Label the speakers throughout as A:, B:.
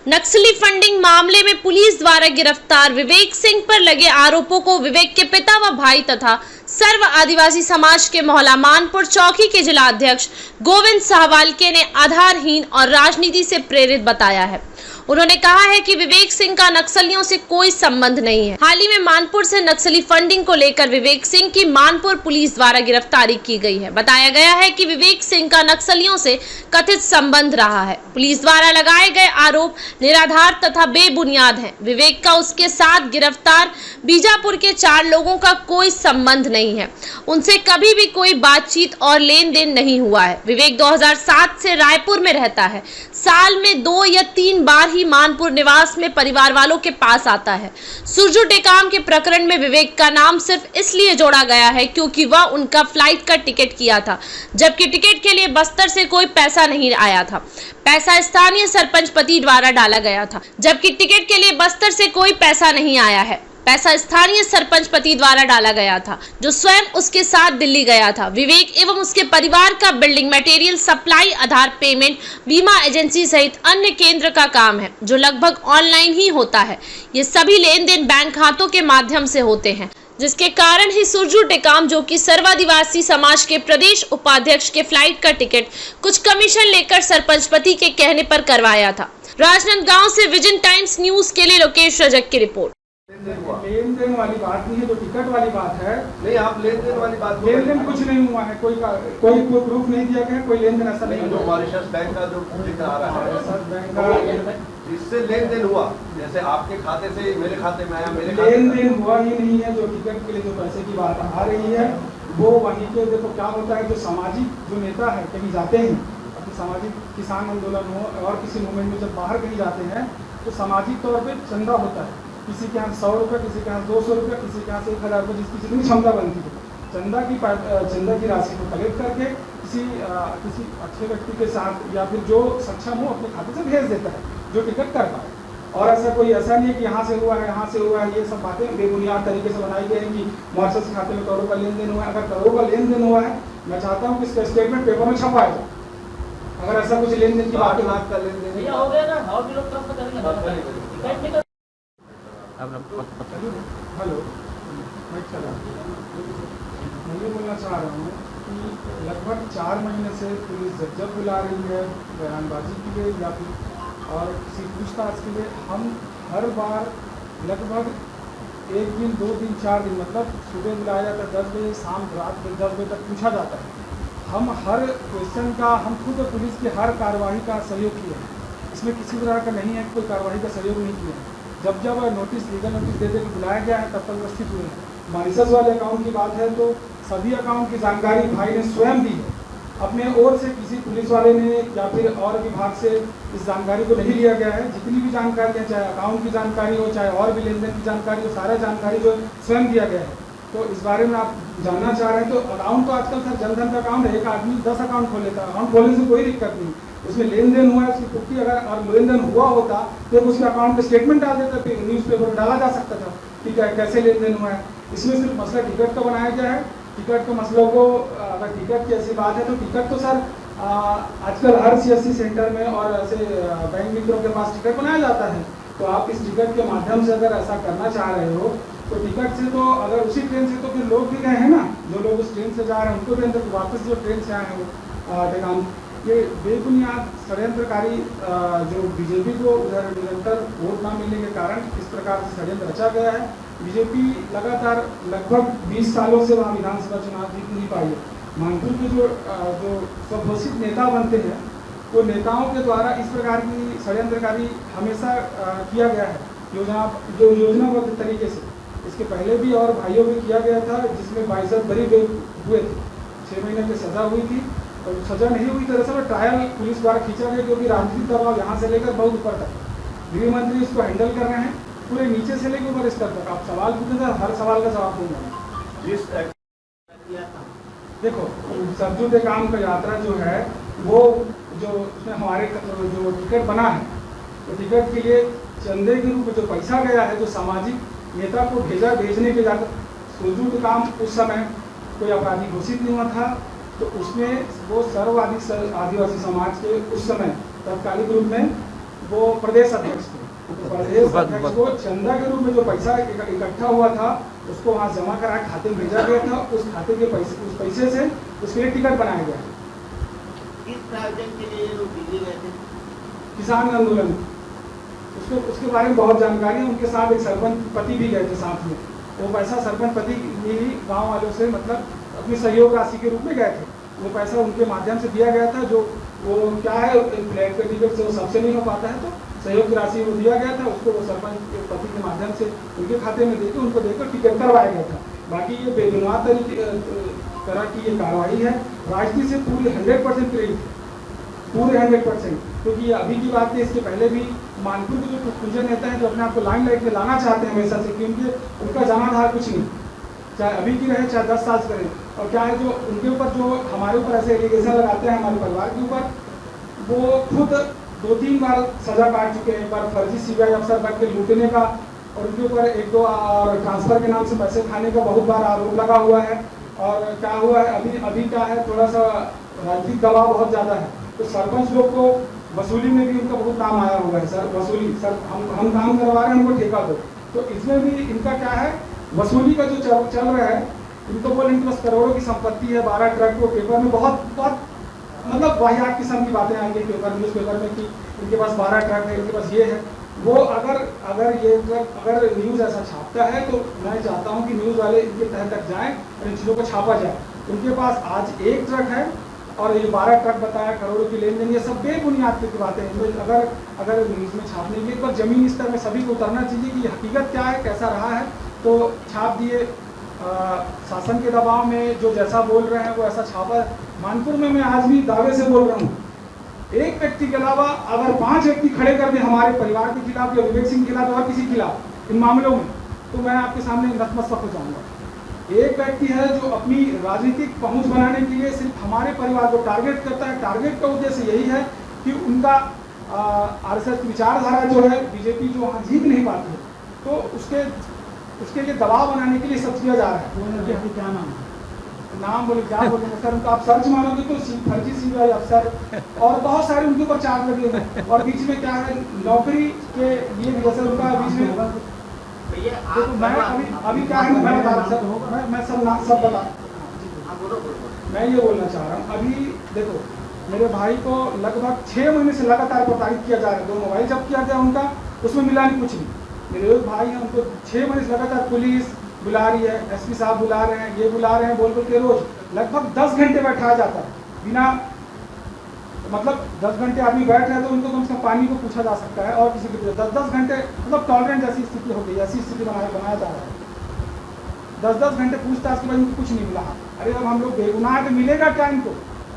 A: नक्सली funding मामले में police द्वारा गिरफ्तार विवेक सिंह पर लगे आरोपों को विवेक के पिता व भाई तथा सर्व आदिवासी समाज के मोहल्ला मानपुर चौकी के जिला अध्यक्ष गोविंद साहवालके ने आधारहीन और राजनीति से प्रेरित बताया है। उन्होंने कहा है कि विवेक सिंह का नक्सलियों से कोई संबंध नहीं है। हाल ही में मानपुर से नक्सली फंडिंग को लेकर विवेक सिंह की मानपुर पुलिस द्वारा गिरफ्तारी की गई है। बताया गया है कि विवेक सिंह का नक्सलियों से कथित संबंध रहा है। पुलिस द्वारा लगाए गए आरोप निराधार तथा बेबुनियाद हैं। विवेक का उसके साथ गिरफ्तार बीजापुर के 4 लोगों का कोई संबंध नहीं है। उनसे कभी भी कोई बातचीत और लेन देन नहीं हुआ है। विवेक 2007 से रायपुर में रहता है। साल में 2 या 3 बार ही मानपुर निवास में परिवार वालों के पास आता है। सुरजू टेकाम के प्रकरण में विवेक का नाम सिर्फ इसलिए जोड़ा गया है क्योंकि वह उनका फ्लाइट का टिकट किया था, जबकि टिकट के लिए बस्तर से कोई पैसा नहीं आया था। पैसा स्थानीय सरपंच पति द्वारा डाला गया था, जबकि टिकट के लिए बस्तर से कोई पैसा नहीं आया है। पैसा स्थानीय सरपंच पति द्वारा डाला गया था, जो स्वयं उसके साथ दिल्ली गया था। विवेक एवं उसके परिवार का बिल्डिंग मटेरियल सप्लाई, आधार पेमेंट, बीमा एजेंसी सहित अन्य केंद्र का काम है, जो लगभग ऑनलाइन ही होता है। ये सभी लेन देन बैंक खातों के माध्यम से होते हैं, जिसके कारण ही सुरजू टेकाम, जो कि सर्वादिवासी समाज के प्रदेश उपाध्यक्ष के फ्लाइट का टिकट कुछ कमीशन लेकर सरपंच पति के कहने पर करवाया था। राजनांदगांव से विजन टाइम्स न्यूज के लिए लोकेश रजक की रिपोर्ट।
B: लेन देन वाली बात नहीं है, जो टिकट वाली बात है।
C: नहीं, आप लेन देन वाली बात,
B: लेन देन कुछ नहीं हुआ है, कोई प्रूफ नहीं दिया गया, कोई लेन देन ऐसा नहीं।
C: जो मॉरिशस बैंक का जो जिक्र आ रहा है,
B: बैंक का
C: इससे लेन देन हुआ, जैसे आपके खाते से मेरे खाते में आया, मेरे
B: लेन देन हुआ ही नहीं है। जो टिकट के लिए जो पैसे की बात आ रही है, वो वहीं के देखो क्या होता है, जो सामाजिक जो नेता है कहीं जाते हैं, सामाजिक किसान आंदोलन हो और किसी मूवमेंट में जब बाहर कहीं जाते हैं तो सामाजिक तौर पे चंदा होता है। किसी के यहाँ 100 रुपये, किसी के यहाँ 200 रुपये, किसी के यहाँ से 1000 रुपये, जिसकी जितनी क्षमता बनती है, चंदा की राशि को कलेक्ट करके किसी अच्छे व्यक्ति के साथ या फिर जो सक्षम हो अपने खाते से भेज देता है, जो टिकट कर पाए। और ऐसा कोई ऐसा नहीं है कि यहाँ से हुआ है, यहाँ से हुआ है, ये सब बातें बेबुनियाद तरीके से बनाई गई हैं कि मॉरिशस खाते में करोड़ों का लेन देन हुआ है। अगर करोड़ों का लेन देन हुआ है, मैं चाहता हूँ कि इसका स्टेटमेंट पेपर में छपवाया जाए। अगर ऐसा कुछ लेन देन की बात
C: का लेन देन
D: हो गया ना, और भी लोग तरफ करेंगे।
B: हेलो, मैं ये बोलना चाह रहा हूँ कि लगभग 4 महीने से पुलिस जब बुला रही है बयानबाजी के लिए या फिर और किसी पूछताछ के लिए, हम हर बार लगभग 1 दिन 2 दिन 4 दिन, मतलब सुबह बुलाया जाता है 10 बजे, शाम रात 10 बजे तक पूछा जाता है। हम हर क्वेश्चन का, हम खुद पुलिस की हर कार्रवाई का सहयोग किए हैं। इसमें किसी तरह का नहीं है कि कोई कार्रवाई का सहयोग नहीं किया है। जब जब नोटिस, लीगल नोटिस दे के बुलाया गया है, तब तक उपस्थित हुए हैं। मॉरिशस वाले अकाउंट की बात है तो सभी अकाउंट की जानकारी भाई ने स्वयं दी है। अपने ओर से किसी पुलिस वाले ने या फिर और विभाग से इस जानकारी को नहीं लिया गया है। जितनी भी जानकारी है, चाहे अकाउंट की जानकारी हो, चाहे और भी लेन देन की जानकारी हो, सारा जानकारी जो स्वयं दिया गया है। तो इस बारे में आप जानना चाह रहे हैं तो अकाउंट तो आजकल सर जनधन का अकाउंट है, एक आदमी 10 अकाउंट खोल लेता है। अकाउंट खोलने से कोई दिक्कत नहीं, उसमें लेन देन हुआ है, उसकी पुष्टि अगर और लेन देन हुआ होता तो उसके अकाउंट पे स्टेटमेंट डाल देता, फिर न्यूज़पेपर में डाला जा सकता था कि कैसे लेन देन हुआ है। इसमें सिर्फ मसला टिकट का बनाया गया है। टिकट के मसलों को, अगर टिकट की ऐसी बात है तो टिकट तो सर आजकल हर CSC सेंटर में और ऐसे बैंक मित्रों के पास टिकट बनाया जाता है। तो आप इस टिकट के माध्यम से अगर ऐसा करना चाह रहे हो तो टिकट से तो, अगर उसी ट्रेन से तो फिर लोग भी गए हैं ना, जो लोग उस ट्रेन से जा रहे हैं उनको भी अंदर वापस जो ट्रेन से आए हैं वो टेकाम। ये बेबुनियाद षड्यंत्रकारी जो बीजेपी को उधर निरंतर वोट न मिलने के कारण इस प्रकार से षड्यंत्र रचा गया है। बीजेपी लगातार लगभग 20 सालों से वहाँ विधानसभा चुनाव जीत नहीं पाई है। मानपुर के जो स्वघोषित नेता बनते हैं, वो नेताओं के द्वारा इस प्रकार की षड्यंत्रकारी हमेशा किया गया है, योजनाबद्ध तरीके से। इसके पहले भी और भाइयों में किया गया था, जिसमें 22 बरी हुए थे, 6 महीने की सजा हुई थी। और सजा नहीं हुई तरह से ट्रायल पुलिस द्वारा खींचा गया, क्योंकि राजनीतिक दबाव यहाँ से लेकर बहुत ऊपर तक गृह मंत्री इसको हैंडल कर रहे हैं, पूरे नीचे से लेकर ऊपर स्तर तक। आप सवाल पूछे तो हर सवाल का जवाब दूंगा। देखो, सुरजू टेकाम का यात्रा जो है वो जो उसमें हमारे जो टिकट बना है, तो टिकट के लिए चंदे के रूप में जो पैसा गया है, जो सामाजिक नेता को भेजने के जाकर सुरजू टेकाम उस समय कोई अपराधी घोषित नहीं हुआ था, तो उसमें वो सर्व आदिवासी समाज के उस समय तत्कालिक रूप में वो प्रदेश अध्यक्ष थे। तो प्रदेश अध्यक्ष को चंदा के रूप में जो पैसा इकट्ठा हुआ था उसको वहाँ जमा करा खाते में भेजा गया था। उस खाते के पैसे, उस पैसे से उसके लिए टिकट बनाया गया।
E: किस प्रोजेक्ट के लिए लोग दिल्ली गए थे?
B: किसान आंदोलन, उसके बारे में बहुत जानकारी है। उनके साथ एक सरपंच पति भी गए थे साथ में। वो पैसा सरपंच पति भी गाँव वालों से मतलब अपनी सहयोग राशि के रूप में गए थे। वो पैसा उनके माध्यम से दिया गया था। जो वो क्या है फ्लैट के टिकट से वो सबसे नहीं हो पाता है, तो सहयोग की राशि वो दिया गया था। उसको वो सरपंच के पति के माध्यम से उनके खाते में देकर उनको देकर टिकट करवाया गया था। बाकी ये बेगुनाह तरह की ये कार्रवाई है। राजनीति से पूरी 100% प्रेरित है, पूरे 100%। क्योंकि ये अभी की बात है, इसके पहले भी मानपुर के जो पूजन नेता हैं जो अपने आप को लाइमलाइट में लाना चाहते हैं हमेशा से, क्योंकि उनका जनाधार कुछ नहीं, चाहे अभी की रहे चाहे 10 साल से करें। और क्या है जो उनके ऊपर जो हमारे ऊपर ऐसे एलिगेशन लगाते हैं हमारे परिवार के ऊपर, वो खुद 2-3 बार सजा काट चुके हैं। एक बार फर्जी सीबीआई अफसर बन के लूटने का, और उनके ऊपर 1-2 और ट्रांसफर के नाम से पैसे खाने का बहुत बार आरोप लगा हुआ है। और क्या हुआ है अभी क्या है, थोड़ा सा राजनीतिक दबाव बहुत ज़्यादा है। तो सरपंच लोग को वसूली में भी उनका बहुत नाम आया हुआ है। सर वसूली, सर हम काम करवा रहे हैं, हमको ठेका दो। तो इसमें भी इनका क्या है, वसूली का जो चल रहा है। इनको बोले इनके पास करोड़ों की संपत्ति है, 12 ट्रक। वो पेपर में बहुत मतलब वाहियात किस्म की बातें आएंगी पेपर, न्यूज़ पेपर में कि इनके पास 12 ट्रक है, इनके पास ये है वो। अगर न्यूज़ ऐसा छापता है तो मैं चाहता हूँ कि न्यूज़ वाले इनके तह तक जाएँ और इन चीज़ों को छापा जाए। उनके पास आज 1 ट्रक है और ये 12 ट्रक बताया, करोड़ों की लेन देन, ये सब बेबुनियाद की बातें हैं। अगर न्यूज़ में छापने के पर जमीनी स्तर में सभी को उतरना चाहिए कि हकीकत क्या है, कैसा रहा है। तो छाप दिए, शासन के दबाव में जो जैसा बोल रहे हैं वो ऐसा छापा। मानपुर में मैं आज भी दावे से बोल रहा हूँ, एक व्यक्ति के अलावा अगर 5 व्यक्ति खड़े कर दे हमारे परिवार के खिलाफ या विवेक सिंह के खिलाफ और किसी के खिलाफ इन मामलों में, तो मैं आपके सामने नतमस्तक हो जाऊंगा। एक व्यक्ति है जो अपनी राजनीतिक पहुंच बनाने के लिए सिर्फ हमारे परिवार को टारगेट करता है। टारगेट का उद्देश्य यही है कि उनका आरएसएस विचारधारा जो है, बीजेपी जो वहाँ जीत नहीं पाती है, तो उसके लिए दबाव बनाने के लिए सब किया जा रहा है। क्या नाम बोले क्या बोलेंगे सर, उनका आप सर्च मारोगे तो फर्जी सीबीआई अफसर और बहुत सारे उनके ऊपर चार्ज लगे हैं। और बीच में क्या है, नौकरी के लिए भी जैसे उनका बीच में तो मैं अभी क्या है, मैं बता रहा हूँ, मैं सब बता, मैं ये बोलना चाह रहा हूँ। अभी देखो मेरे भाई को लगभग 6 महीने से लगातार प्रताड़ित किया जा रहा है। 2 मोबाइल जब्त किया गया उनका, उसमें मिला नहीं कुछ नहीं। मेरे एक भाई हैं, उनको 6 महीने से लगातार पुलिस बुला रही है, एसपी साहब बुला रहे हैं, ये बुला रहे हैं, बोल के रोज लगभग 10 घंटे बैठाया जाता है बिना मतलब 10 घंटे आदमी बैठ रहे हैं तो उनको कम से कम पानी को पूछा जा सकता है। और किसी के 10-10 घंटे मतलब टॉलरेंट जैसी स्थिति हो गई, ऐसी स्थिति बनाया जा रहा है। 10-10 घंटे पूछताछ के बाद इनको कुछ नहीं मिला। अरे अब हम लोग बेगुनाह के मिलेगा क्या इनको?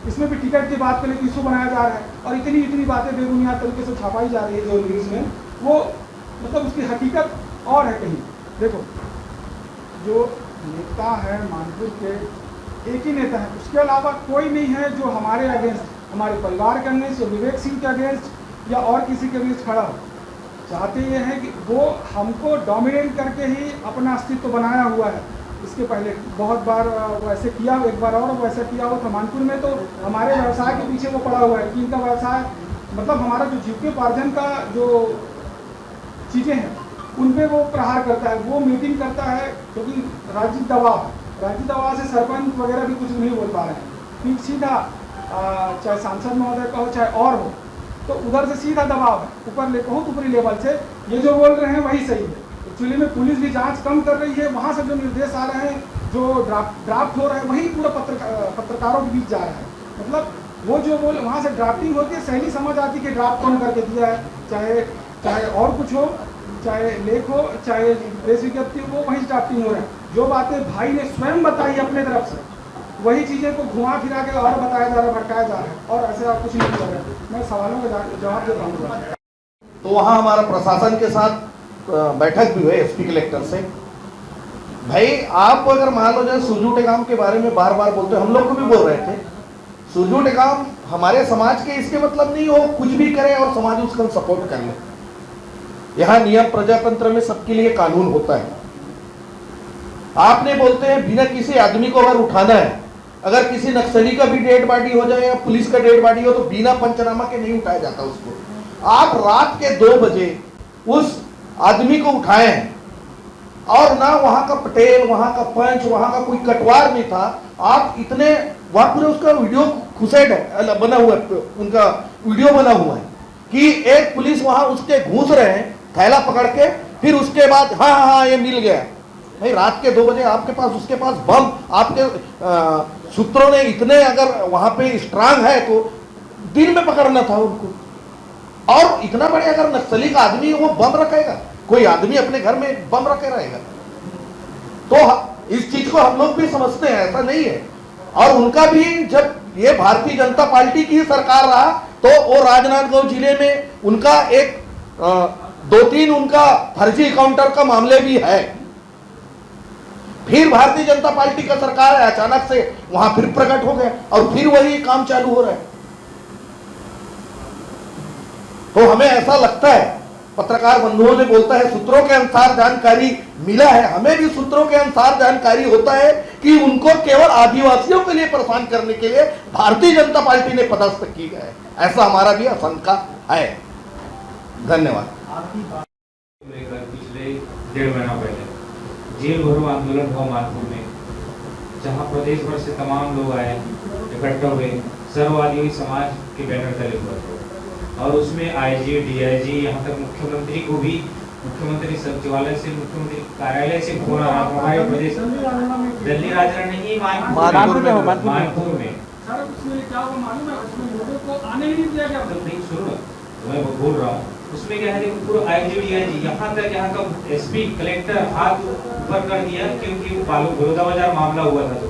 B: इसमें भी टिकट की बात करें, इशू बनाया जा रहा है और इतनी बातें बेबुनियाद तरीके से छापाई जा रही है जो न्यूज़ में, वो मतलब उसकी हकीकत और है कहीं। देखो जो नेता है मानपुर के, एक ही नेता है, उसके अलावा कोई नहीं है जो हमारे अगेंस्ट, हमारे परिवार के अगेंस्ट या विवेक सिंह के अगेंस्ट या और किसी के अगेंस्ट खड़ा हो। चाहते ये हैं कि वो हमको डोमिनेट करके ही अपना अस्तित्व बनाया हुआ है। इसके पहले बहुत बार वैसे किया, एक बार और वैसा किया हुआ था मानपुर में। तो हमारे व्यवसाय के पीछे वो पड़ा हुआ है कि इनका व्यवसाय मतलब हमारा जो जीविकोपार्जन का जो चीज़ें हैं उन पे वो प्रहार करता है, वो मीटिंग करता है। क्योंकि राजनीतिक दबाव से सरपंच वगैरह भी कुछ नहीं बोल पा रहे हैं। फिर सीधा चाहे सांसद महोदय का हो चाहे और हो, तो उधर से सीधा दबाव है ऊपर बहुत ऊपरी लेवल से। ये जो बोल रहे हैं वही सही है। एक्चुअली में पुलिस भी जांच कम कर रही है, वहाँ से जो निर्देश आ रहे हैं, जो ड्राफ्ट हो रहा है, वही पूरा पत्रकारों के बीच जा रहा है। मतलब वो जो बोल वहाँ से ड्राफ्टिंग होती है, सही समझ आती कि ड्राफ्ट कौन करके दिया है, चाहे और कुछ हो, चाहे लेख हो, चाहे प्रेस विज्ञप्ति हो, वही ड्राफ्टिंग हो रहा है। जो बातें भाई ने स्वयं बताई अपने तरफ से, वही चीज़ें को घुमा फिरा के और बताया जा रहा है, भटकाया जा रहा है, और ऐसे आप कुछ नहीं कर रहे। मैं सवालों का जवाब दे पाऊँगा।
F: तो वहाँ हमारा प्रशासन के साथ बैठक भी हुई एसपी कलेक्टर से। भाई आप अगर मान लो जाए सुरजू टेकाम के बारे में बार बार बोलते, हम लोग को भी बोल रहे थे, सुरजू टेकाम हमारे समाज के, इसके मतलब नहीं हो कुछ भी करे और समाज उसका सपोर्ट कर ले। यहाँ नियम प्रजातंत्र में सबके लिए कानून होता है। आपने बोलते हैं बिना किसी आदमी को अगर उठाना है, अगर किसी नक्सली का भी डेड बॉडी हो जाए या पुलिस का डेड बॉडी हो, तो बिना पंचनामा के नहीं उठाया जाता उसको। आप रात के 2 बजे उस आदमी को उठाए हैं और ना वहां का पटेल, वहां का पंच, वहां का कोई कटवार नहीं था। आप इतने वहां पूरे उसका वीडियो खुसेड है, बना हुआ है, उनका वीडियो बना हुआ है कि एक पुलिस वहां उसके घूस रहे हैं थैला पकड़ के, फिर उसके बाद हाँ हाँ हाँ ये मिल गया। भाई रात के 2 बजे आपके पास, उसके पास बम, आपके सूत्रों ने इतने अगर वहां पे स्ट्रांग है तो दिन में पकड़ना था उनको। और इतना बड़े अगर नक्सली का आदमी वो बम रखेगा, कोई आदमी अपने घर में बम रखे रहेगा? तो इस चीज को हम लोग भी समझते हैं, ऐसा नहीं है। और उनका भी जब ये भारतीय जनता पार्टी की सरकार रहा तो वो राजनांदगांव जिले में उनका एक 2-3 उनका फर्जी काउंटर का मामले भी है। फिर भारतीय जनता पार्टी का सरकार है, अचानक से वहां फिर प्रकट हो गया और फिर वही काम चालू हो रहा है। तो हमें ऐसा लगता है, पत्रकार बंधुओं ने बोलता है सूत्रों के अनुसार जानकारी मिला है, हमें भी सूत्रों के अनुसार जानकारी होता है कि उनको केवल आदिवासियों के लिए परेशान करने के लिए भारतीय जनता पार्टी ने पदस्थ की है, ऐसा हमारा भी आशंका है। धन्यवाद।
G: लेकर पिछले 1.5 महीना पहले जेल भरो आंदोलन हुआ मानपुर में, जहां प्रदेश भर से तमाम लोग आए, इकट्ठा हुए सर्ववादी समाज के बैनर तले पर, और उसमें आईजी, डीआईजी, यहाँ तक मुख्यमंत्री को भी, मुख्यमंत्री सचिवालय से, मुख्यमंत्री कार्यालय से फोन आ रहा था हमारे प्रदेश दिल्ली राजरा नहीं मानपुर में।
B: सर उसमें क्या हुआ मालूम है, उसमें लोगों को आने ही नहीं दिया गया।
G: तो नहीं सुनो, मैं बोल रहा हूँ, उसमें क्या है कि पूरा आईजी, डीआईजी, यहाँ तक यहाँ का एसपी, कलेक्टर हाथ ऊपर कर दिया, क्योंकि वो बलौदाबाजार मामला हुआ था। तो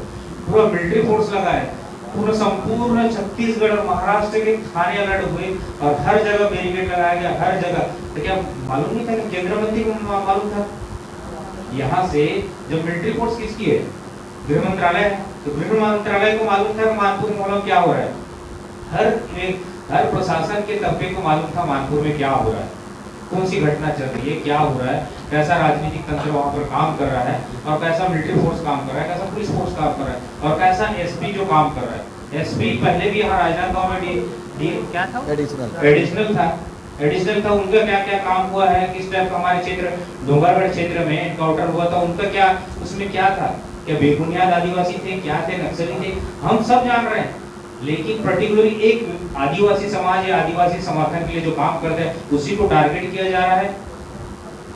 G: पूरा मिलिट्री फोर्स लगा है, पूरा संपूर्ण छत्तीसगढ़ और महाराष्ट्र के थाने अलर्ट हुए और हर जगह बैरिकेड लगाया गया, हर जगह। तो क्या मालूम नहीं था कि केंद्रीय मंत्री को मालूम था? यहाँ से जो मिलिट्री फोर्स किसकी है, गृह मंत्रालय है, तो गृह मंत्रालय को मालूम था मानपुर में क्या हो रहा है। हर प्रशासन के तबके को मालूम था मानपुर में क्या हो रहा है, कौन सी घटना चल रही है, क्या हो रहा है, कैसा राजनीतिक तंत्र वहां पर काम कर रहा है, और कैसा मिलिट्री फोर्स काम कर रहा है, कैसा पुलिस फोर्स काम कर रहा है, और कैसा एसपी जो काम कर रहा है। एसपी पहले भी यहाँ राजनांदगांव में क्या था, एडिशनल था, उनका क्या क्या काम हुआ है, किस टाइप का हमारे क्षेत्र डोंगरगढ़ क्षेत्र में एनकाउंटर हुआ था, उनका क्या, उसमें क्या था, क्या बेबुनियाद आदिवासी थे, क्या थे, नक्सली थे, हम सब जान रहे हैं। लेकिन पर्टिकुलरली एक आदिवासी समाज या आदिवासी समर्थन के लिए जो काम करते हैं उसी को टारगेट किया जा रहा है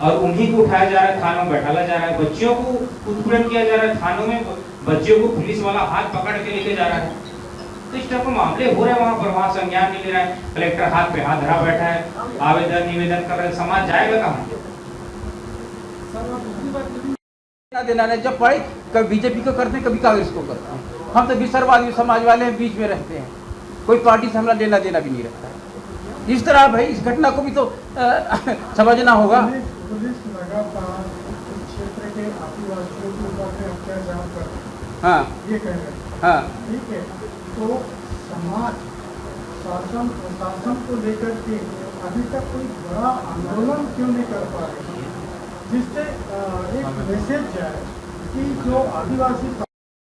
G: और उन्हीं को उठाया जा रहा है, थानों में बैठाला जा रहा है, बच्चियों को उत्पीड़न किया जा रहा है, थानों में बच्चियों को पुलिस वाला हाथ पकड़ के लेके जा रहा है। तो इस टाइप के मामले हो रहे हैं वहाँ पर, वहाँ संज्ञान नहीं ले रहा है, कलेक्टर हाथ पे हाथ धरा बैठा है, आवेदन निवेदन कर रहे हैं, समाज जाएगा कहाँ?
D: देना नहीं, जब पढ़े कभी बीजेपी को करते हैं, कभी कांग्रेस को करते हैं। हम तो विसर्वादी समाज वाले हैं, बीच में रहते हैं, कोई पार्टी से हमारा लेना देना भी नहीं रहता है। इस तरह भाई इस घटना को भी तो समझना होगा।
B: पुलिस लगातार क्षेत्र के आदिवासियों के ऊपर अत्याचार कर रही है,
D: हाँ
B: ये कह रहे हैं,
D: हाँ
B: ठीक है। तो समाज शासन प्रशासन को लेकर के अभी तक कोई बड़ा आंदोलन क्यों नहीं कर पा रहे, जिससे एक मैसेज जाए कि जो आदिवासी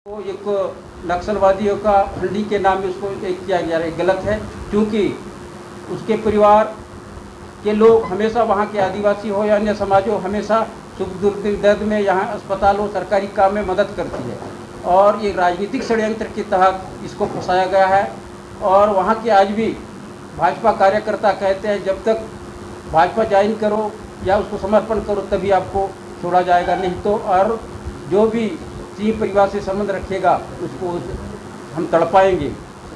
D: तो एक नक्सलवादियों का फंडी के नाम में उसको एक किया गया है, गलत है। क्योंकि उसके परिवार के लोग हमेशा वहाँ के आदिवासी हो या अन्य समाज हो, हमेशा सुख दुख दर्द में यहाँ अस्पताल हो, सरकारी काम में मदद करती है, और ये राजनीतिक षड्यंत्र के तहत इसको फंसाया गया है। और वहाँ के आज भी भाजपा कार्यकर्ता कहते हैं जब तक भाजपा ज्वाइन करो या उसको समर्पण करो तभी आपको छोड़ा जाएगा, नहीं तो और जो भी सिंह परिवार से संबंध रखेगा उसको हम तड़पाएंगे,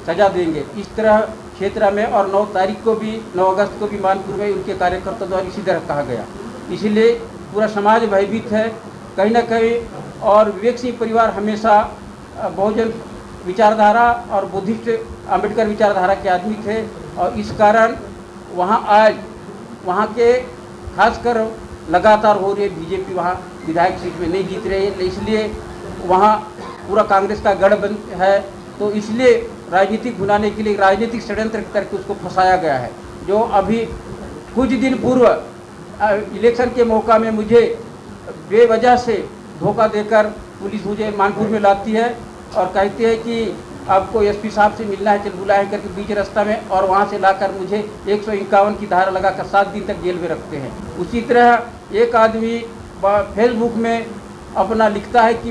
D: सजा देंगे। इस तरह क्षेत्र में और 9 तारीख को भी, 9 अगस्त को भी मानपुर में उनके कार्यकर्ता द्वारा इसी तरह कहा गया। इसीलिए पूरा समाज भयभीत है कहीं ना कहीं। और विवेक सिंह परिवार हमेशा बहुजन विचारधारा और बुद्धिस्ट अम्बेडकर विचारधारा के आदमी थे, और इस कारण वहाँ आज वहाँ के खासकर लगातार हो रही बीजेपी वहाँ विधायक सीट में नहीं जीत रही है, इसलिए वहाँ पूरा कांग्रेस का गठबंधन है। तो इसलिए राजनीतिक भुनाने के लिए राजनीतिक षड्यंत्र करके उसको फंसाया गया है। जो अभी कुछ दिन पूर्व इलेक्शन के मौका में मुझे बेवजह से धोखा देकर पुलिस मुझे मानपुर में लाती है और कहती है कि आपको एसपी साहब से मिलना है, चल बुलाए करके बीच रास्ता में, और वहाँ से लाकर मुझे 151 की धारा लगाकर 7 दिन तक जेल में रखते हैं। उसी तरह एक आदमी फेसबुक में अपना लिखता है कि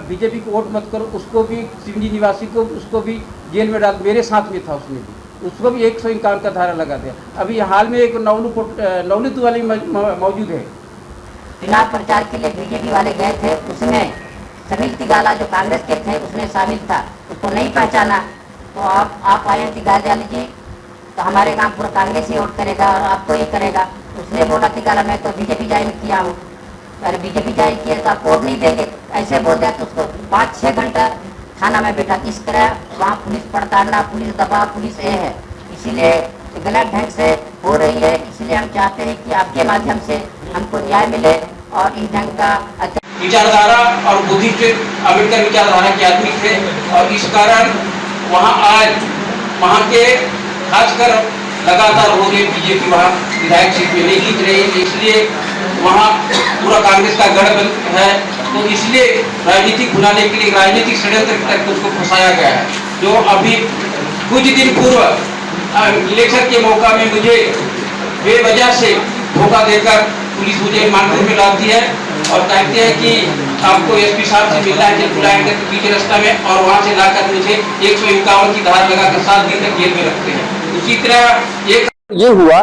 D: बीजेपी को वोट मत करो, उसको भी सिंधी निवासी को उसको भी जेल में डाल, मेरे साथ में था उसने भी, उसको भी 151 का धारा लगा दिया। अभी हाल में एक नवलूत वाली मौजूद है।
H: चुनाव प्रचार के लिए बीजेपी वाले गए थे, उसमें समील तिगाला जो कांग्रेस के थे उसमें शामिल था, उसको नहीं पहचाना। तो आप आए तिगाला जी तो हमारे काम पूरा कांग्रेस ही वोट करेगा और आपको ही करेगा। उसने बोला तिगाला मैं तो बीजेपी ज्वाइन किया हूँ। अरे बीजेपी ज्वाइन किया तो आप वोट नहीं देंगे, ऐसे बोल दिया। तो उसको 5-6 घंटा थाना में बैठा। इस तरह वहाँ पुलिस पड़तालना, पुलिस दबाव, पुलिस ये है, इसीलिए गलत ढंग से हो रही है। इसलिए हम चाहते हैं कि आपके माध्यम से हमको न्याय मिले और इस ढंग का
D: विचारधारा और बुद्धि से अम्बेडकर विचारधारा के आदमी थे, और इस कारण वहाँ आज वहाँ के खासकर लगातार हो रही बीजेपी वहाँ विधायक सीट में नहीं जीत रही है, इसलिए वहाँ पूरा कांग्रेस का गठबंधन है। तो इसलिए राजनीतिक बुलाने के लिए राजनीतिक षड्यंत्र तक उसको फंसाया गया है। जो अभी कुछ दिन पूर्व इलेक्शन के मौका में मुझे बेवजह से धोखा देकर पुलिस मुझे मानपुर में लाती है और कहते हैं कि आपको एसपी साहब से मिलना है, जब बुलाएंगे तो बीच रास्ता में, और वहाँ से लाकर मुझे 151 की धारा लगाकर 7 दिन तक जेल में रखते हैं। उसी तरह एक
I: ये हुआ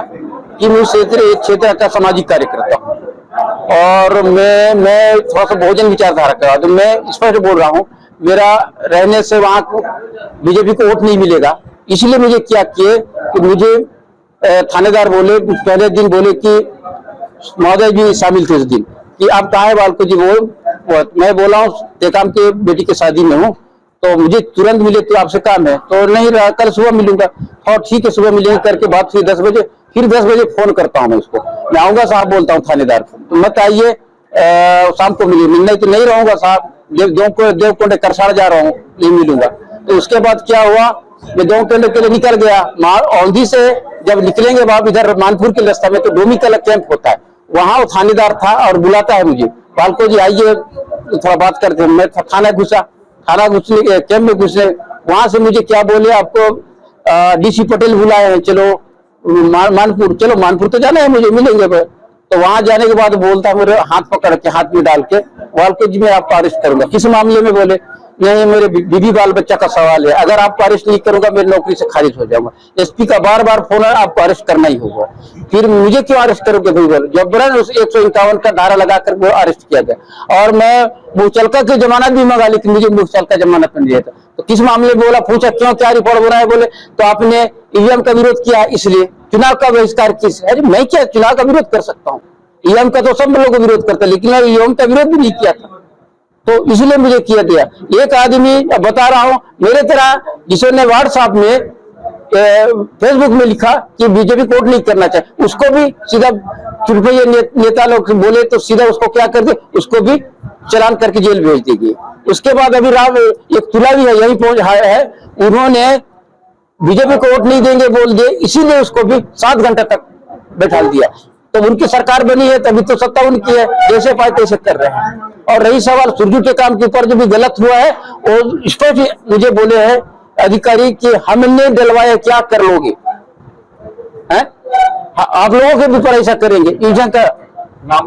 I: कि मैं एक क्षेत्र का सामाजिक कार्यकर्ता हूँ और मैं थोड़ा सा बहुजन विचारधारा का, तो मैं स्पष्ट बोल रहा हूँ, मेरा रहने से वहाँ बीजेपी को वोट नहीं मिलेगा। इसलिए मुझे क्या किए कि मुझे थानेदार बोले, पहले दिन बोले कि महोदय जी शामिल थे उस दिन कि आप कहाँ है बालको जी, वो मैं बोला हूँ टेकाम के बेटी के शादी में हूँ, तो मुझे तुरंत मिले तो आपसे काम है, तो नहीं रहा, कल सुबह मिलूंगा। और ठीक है सुबह मिलेंगे करके बात हुई 10 बजे, फिर 10 बजे फोन करता हूँ मैं उसको, मैं आऊंगा साहब, बोलता हूँ थानेदार को, तो मत आइए शाम को मिलिए। मिलने तो नहीं रहूंगा साहब, देवकोंडे करसाड़ जा रहा हूँ, नहीं मिलूंगा। तो उसके बाद क्या हुआ, मैं 2 घंटे के लिए निकल गया। औंधी से जब निकलेंगे बाप इधर मानपुर के रास्ता में, तो डोमी का कैंप होता है, वहां वो थानेदार था और बुलाता है मुझे, बालको जी आइए थोड़ा बात करते हैं। मैं थाना घुसा, थाना घुसने कैंप में घुसे, वहां से मुझे क्या बोले, आपको डीसी पटेल बुलाए हैं, चलो मानपुर, चलो मानपुर तो जाना है मुझे, मिलेंगे। तो वहां जाने के बाद बोलता मेरे हाथ पकड़ के, हाथ में डाल के, बालको जी मैं आपको अरेस्ट करूंगा। किस मामले में? बोले नहीं मेरे बीबी बाल बच्चा का सवाल है, अगर आपको अरेस्ट नहीं करूंगा मेरी नौकरी से खारिज हो जाऊंगा। एसपी का बार बार फोन है, आपको अरेस्ट करना ही होगा। फिर मुझे क्यों अरेस्ट करोगे भाई? जबरन उस 151 का धारा लगाकर वो अरेस्ट किया गया। और मैं मुचलका की जमानत भी मंगा ली थी, मुझे मुचलका जमानत नहीं दिया था। तो किस मामले में? बोला, पूछा क्यों, क्या रिपोर्ट बनाया? बोले तो आपने ईवीएम का विरोध किया इसलिए चुनाव का बहिष्कार किस? अरे मैं क्या चुनाव का विरोध कर सकता हूँ? ईवीएम का तो सब लोग विरोध करते, लेकिन मैं ईवीएम का विरोध भी नहीं किया था, तो इसलिए मुझे किया गया। एक आदमी बता रहा हूं मेरे तरह, जिसने व्हाट्सएप में फेसबुक में लिखा कि बीजेपी को वोट नहीं करना चाहिए, उसको भी सीधा चुनपैया नेता लोग बोले तो सीधा उसको क्या कर दे, उसको भी चलान करके जेल भेज देगी। उसके बाद अभी एक तुला भी है, यही पहुंच है, उन्होंने बीजेपी को वोट नहीं देंगे बोल दिए, इसीलिए उसको भी 7 घंटे तक बैठा दिया। तो उनकी सरकार बनी है, तभी तो सत्ता उनकी है, जैसे पाए तैसे कर रहे हैं। और रही सवाल सुरजू के काम के ऊपर, जो भी गलत हुआ है वो स्पष्ट मुझे बोले हैं अधिकारी कि हमने डलवाया, क्या कर लोगे हैं? आप लोगों के ऊपर ऐसा करेंगे, का नाम